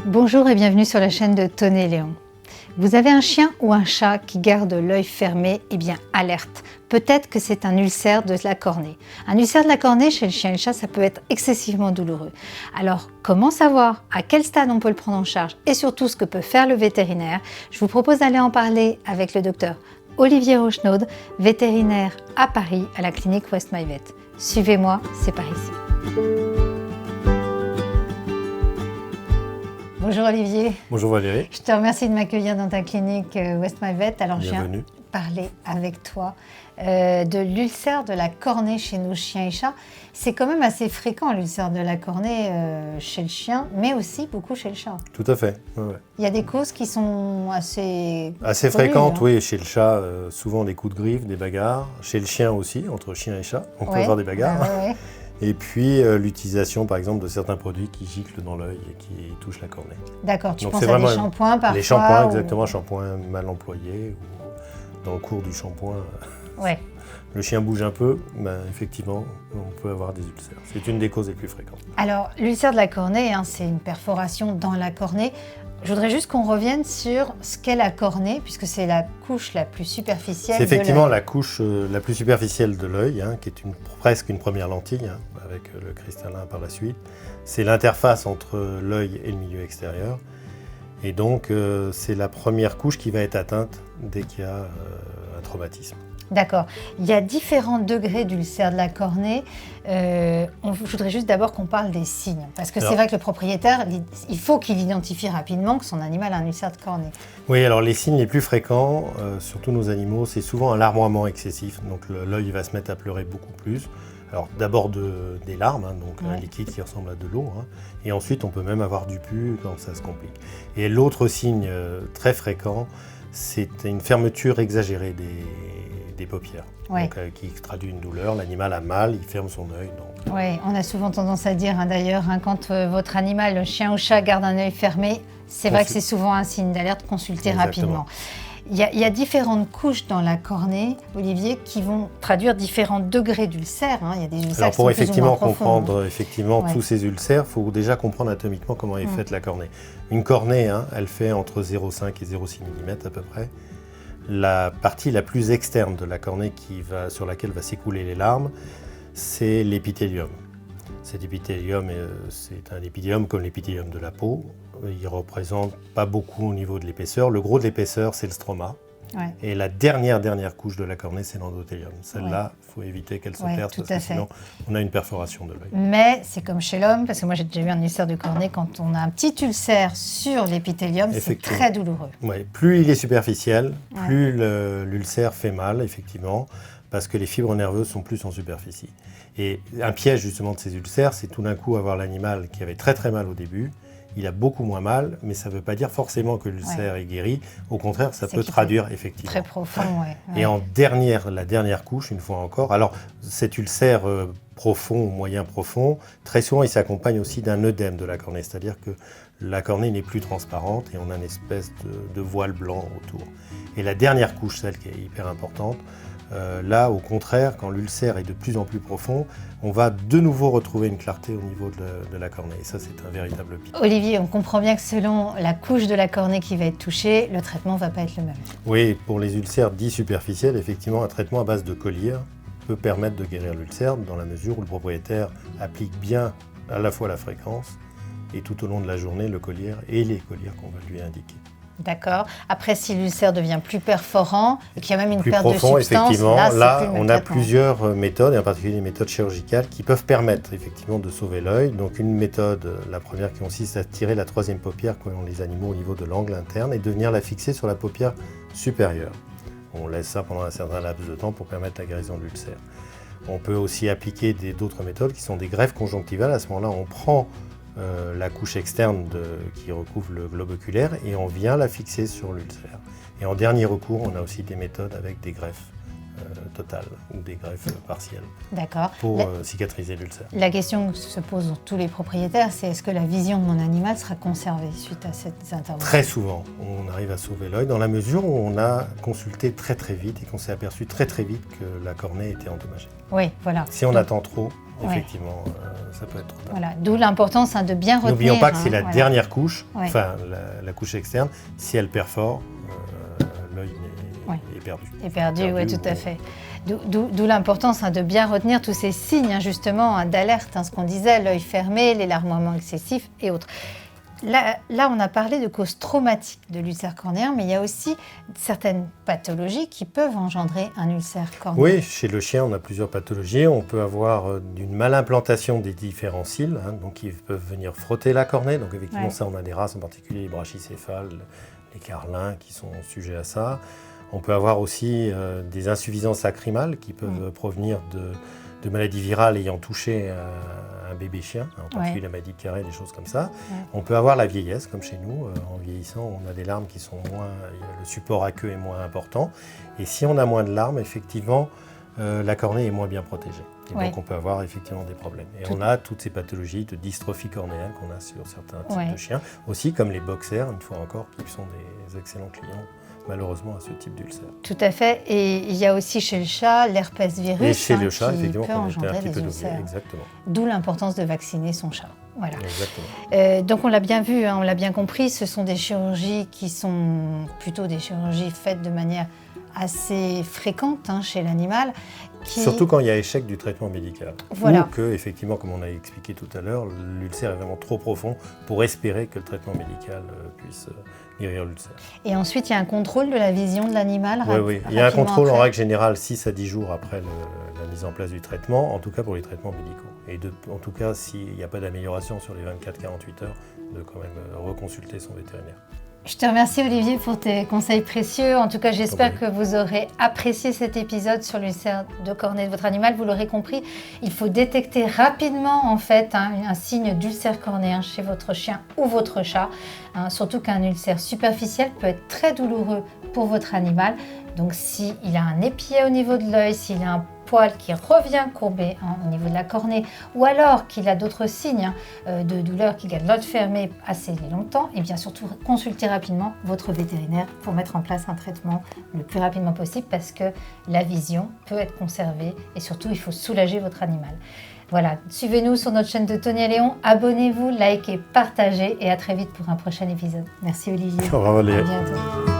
Bonjour et bienvenue sur la chaîne de Tony et Léon. Vous avez un chien ou un chat qui garde l'œil fermé, eh bien alerte. Peut-être que c'est un ulcère de la cornée. Un ulcère de la cornée chez le chien et le chat, ça peut être excessivement douloureux. Alors, comment savoir à quel stade on peut le prendre en charge et surtout ce que peut faire le vétérinaire? Je vous propose d'aller en parler avec le docteur Olivier Rochenaud, vétérinaire à Paris à la clinique West My Vet. Suivez-moi, c'est par ici. Bonjour Olivier. Bonjour Valérie. Je te remercie de m'accueillir dans ta clinique West My Vet. Alors bienvenue. Je viens parler avec toi de l'ulcère de la cornée chez nos chiens et chats. C'est quand même assez fréquent l'ulcère de la cornée chez le chien, mais aussi beaucoup chez le chat. Tout à fait. Ouais. Il y a des causes qui sont assez fréquentes, hein. Oui. Chez le chat, souvent des coups de griffe, des bagarres. Chez le chien aussi, entre chien et chat, on peut avoir des bagarres. Ouais. Et puis l'utilisation, par exemple, de certains produits qui giclent dans l'œil et qui touchent la cornée. D'accord, tu Donc, penses à des shampoings parfois? Les shampoings, exactement, shampoings mal employés ou dans le cours du shampoing. Ouais. Le chien bouge un peu, effectivement, on peut avoir des ulcères. C'est une des causes les plus fréquentes. Alors, l'ulcère de la cornée, c'est une perforation dans la cornée. Je voudrais juste qu'on revienne sur ce qu'est la cornée, puisque c'est la couche la plus superficielle de l'œil. C'est effectivement la couche la plus superficielle de l'œil, qui est presque une première lentille, avec le cristallin par la suite. C'est l'interface entre l'œil et le milieu extérieur. Et donc, c'est la première couche qui va être atteinte dès qu'il y a un traumatisme. D'accord. Il y a différents degrés d'ulcère de la cornée. Je voudrais juste d'abord qu'on parle des signes. Parce que c'est vrai que le propriétaire, il faut qu'il identifie rapidement que son animal a un ulcère de cornée. Oui, alors les signes les plus fréquents, surtout nos animaux, c'est souvent un larmoiement excessif. Donc l'œil va se mettre à pleurer beaucoup plus. Alors d'abord des larmes, donc un liquide qui ressemble à de l'eau. Et ensuite, on peut même avoir du pus quand ça se complique. Et l'autre signe très fréquent, c'est une fermeture exagérée des paupières, donc, qui traduit une douleur. L'animal a mal, il ferme son œil. Oui, on a souvent tendance à dire d'ailleurs, quand votre animal, le chien ou chat, garde un œil fermé, c'est vrai que c'est souvent un signe d'alerte, consultez rapidement. Il y a différentes couches dans la cornée, Olivier, qui vont traduire différents degrés d'ulcères. Il y a des ulcères Alors pour qui sont effectivement plus ou moins comprendre tous ces ulcères, il faut déjà comprendre anatomiquement comment est faite la cornée. Une cornée, elle fait entre 0,5 et 0,6 mm à peu près. La partie la plus externe de la cornée sur laquelle va s'écouler les larmes, c'est l'épithélium. Cet épithélium, c'est un épithélium comme l'épithélium de la peau. Il ne représente pas beaucoup au niveau de l'épaisseur. Le gros de l'épaisseur, c'est le stroma. Ouais. Et la dernière couche de la cornée, c'est l'endothélium. Celle-là, il faut éviter qu'elle se perde parce que sinon, on a une perforation de l'œil. Mais c'est comme chez l'homme, parce que moi j'ai déjà eu un ulcère de cornée, quand on a un petit ulcère sur l'épithélium, c'est très douloureux. Ouais. Plus il est superficiel, plus l'ulcère fait mal, effectivement, parce que les fibres nerveuses sont plus en superficie. Et un piège justement de ces ulcères, c'est tout d'un coup avoir l'animal qui avait très très mal au début. Il a beaucoup moins mal, mais ça ne veut pas dire forcément que l'ulcère est guéri. Au contraire, ça peut traduire effectivement. Très profond, Et en la dernière couche, une fois encore, alors cet ulcère profond ou moyen profond, très souvent il s'accompagne aussi d'un œdème de la cornée, c'est-à-dire que la cornée n'est plus transparente et on a une espèce de voile blanc autour. Et la dernière couche, celle qui est hyper importante, là, au contraire, quand l'ulcère est de plus en plus profond, on va de nouveau retrouver une clarté au niveau de la cornée. Et ça, c'est un véritable pic. Olivier, on comprend bien que selon la couche de la cornée qui va être touchée, le traitement ne va pas être le même. Oui, pour les ulcères dits superficiels, effectivement, un traitement à base de collyre peut permettre de guérir l'ulcère dans la mesure où le propriétaire applique bien à la fois la fréquence et tout au long de la journée le collyre et les collyres qu'on va lui indiquer. D'accord. Après, si l'ulcère devient plus perforant et qu'il y a même une plus perte profond, de substance, effectivement, là on a traitement. plusieurs méthodes, et en particulier les méthodes chirurgicales, qui peuvent permettre effectivement de sauver l'œil. Donc une méthode, la première qui consiste à tirer la troisième paupière qu'ont les animaux au niveau de l'angle interne et de venir la fixer sur la paupière supérieure. On laisse ça pendant un certain laps de temps pour permettre la guérison de l'ulcère. On peut aussi appliquer d'autres méthodes qui sont des greffes conjonctivales. À ce moment-là, on prend la couche externe qui recouvre le globe oculaire et on vient la fixer sur l'ulcère. Et en dernier recours, on a aussi des méthodes avec des greffes totales ou des greffes partielles. D'accord. Pour cicatriser l'ulcère. La question que se posent tous les propriétaires, c'est est-ce que la vision de mon animal sera conservée suite à cette intervention? Très souvent, on arrive à sauver l'œil dans la mesure où on a consulté très très vite et qu'on s'est aperçu très très vite que la cornée était endommagée. Oui, voilà. Si on attend trop, effectivement, ça peut être trop tard. Voilà, d'où l'importance de bien retenir. N'oublions pas que c'est la dernière couche, Ouais. enfin la couche externe. Si elle perfore, l'œil est perdu. Est perdu, oui, tout à fait. D'où l'importance de bien retenir tous ces signes, justement, d'alerte, ce qu'on disait, l'œil fermé, l'élarmoiement excessif et autres. Là, on a parlé de causes traumatiques de l'ulcère cornéen, mais il y a aussi certaines pathologies qui peuvent engendrer un ulcère cornéen. Oui, chez le chien, on a plusieurs pathologies. On peut avoir une malimplantation des différents cils, donc ils peuvent venir frotter la cornée. Donc effectivement, ça, on a des races, en particulier les brachycéphales, les carlins, qui sont sujets à ça. On peut avoir aussi des insuffisances lacrymales qui peuvent provenir de maladies virales ayant touché un bébé chien, en particulier la maladie de Carré, des choses comme ça. On peut avoir la vieillesse, comme chez nous. En vieillissant, on a des larmes qui sont moins... Le support aqueux est moins important. Et si on a moins de larmes, effectivement, la cornée est moins bien protégée. Et donc on peut avoir effectivement des problèmes. Et on a toutes ces pathologies de dystrophie cornéenne qu'on a sur certains types de chiens. Aussi comme les boxers, une fois encore, qui sont des excellents clients, malheureusement, à ce type d'ulcère. Tout à fait. Et il y a aussi chez le chat l'herpès virus et chez le chat, qui effectivement, peut on était engendrer un petit des peu ulcères. Exactement. D'où l'importance de vacciner son chat. Voilà. Exactement. Donc on l'a bien vu, on l'a bien compris, ce sont des chirurgies qui sont plutôt des chirurgies faites de manière assez fréquente chez l'animal. Surtout quand il y a échec du traitement médical. Voilà. Ou que, effectivement, comme on a expliqué tout à l'heure, l'ulcère est vraiment trop profond pour espérer que le traitement médical puisse guérir l'ulcère. Et ensuite, il y a un contrle de la vision de l'animal. Oui. Il y a un contrôle en règle générale 6 à 10 jours après la mise en place du traitement, en tout cas pour les traitements médicaux. Et en tout cas, s'il n'y a pas d'amélioration sur les 24-48 heures, de quand même reconsulter son vétérinaire. Je te remercie Olivier pour tes conseils précieux. En tout cas, j'espère que vous aurez apprécié cet épisode sur l'ulcère de cornée de votre animal. Vous l'aurez compris, il faut détecter rapidement en fait un signe d'ulcère cornéen chez votre chien ou votre chat. Surtout qu'un ulcère superficiel peut être très douloureux pour votre animal. Donc s'il a un épiet au niveau de l'œil, s'il a un poil qui revient courbé au niveau de la cornée, ou alors qu'il a d'autres signes de douleur, qu'il garde l'œil fermé assez longtemps, et bien surtout consultez rapidement votre vétérinaire pour mettre en place un traitement le plus rapidement possible parce que la vision peut être conservée et surtout il faut soulager votre animal. Voilà, suivez-nous sur notre chaîne de Tony et Léon, abonnez-vous, likez, partagez et à très vite pour un prochain épisode. Merci Olivier. Au revoir, à bientôt.